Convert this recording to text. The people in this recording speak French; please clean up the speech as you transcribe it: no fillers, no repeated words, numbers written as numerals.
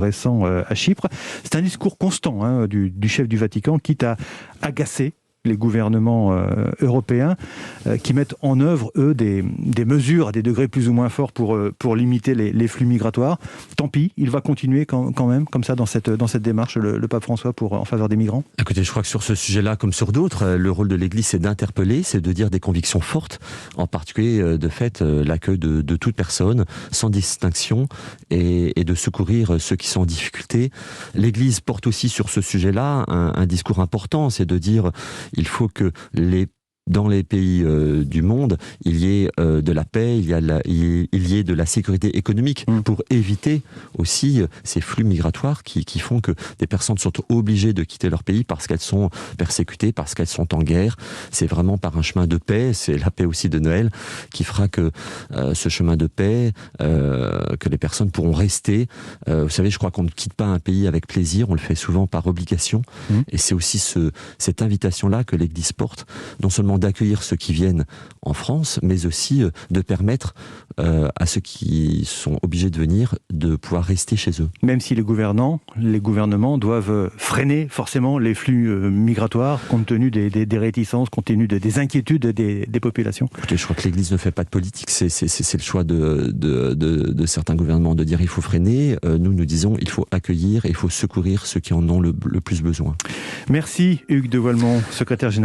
récent à Chypre. C'est un discours constant du chef du Vatican, quitte à agacer les gouvernements européens qui mettent en œuvre, eux, des mesures à des degrés plus ou moins forts pour limiter les flux migratoires. Tant pis, il va continuer quand même comme ça dans cette démarche, le pape François, en faveur des migrants. Écoutez, je crois que sur ce sujet-là, comme sur d'autres, le rôle de l'Église, c'est d'interpeller, c'est de dire des convictions fortes, en particulier de fait l'accueil de toute personne, sans distinction, et de secourir ceux qui sont en difficulté. L'Église porte aussi sur ce sujet-là un discours important, c'est de dire il faut que dans les pays du monde, il y ait de la paix, il y ait de la sécurité économique pour éviter aussi ces flux migratoires qui font que des personnes sont obligées de quitter leur pays parce qu'elles sont persécutées, parce qu'elles sont en guerre. C'est vraiment par un chemin de paix, c'est la paix aussi de Noël, qui fera que ce chemin de paix, que les personnes pourront rester. Vous savez, je crois qu'on ne quitte pas un pays avec plaisir, on le fait souvent par obligation. Et c'est aussi cette invitation-là que l'Église porte, non seulement d'accueillir ceux qui viennent en France, mais aussi de permettre à ceux qui sont obligés de venir de pouvoir rester chez eux. Même si les gouvernements doivent freiner forcément les flux migratoires compte tenu des réticences, compte tenu des inquiétudes des populations. Écoutez, je crois que l'Église ne fait pas de politique, c'est le choix de certains gouvernements de dire il faut freiner. Nous disons il faut accueillir et il faut secourir ceux qui en ont le plus besoin. Merci Hugues de Voilemont, secrétaire général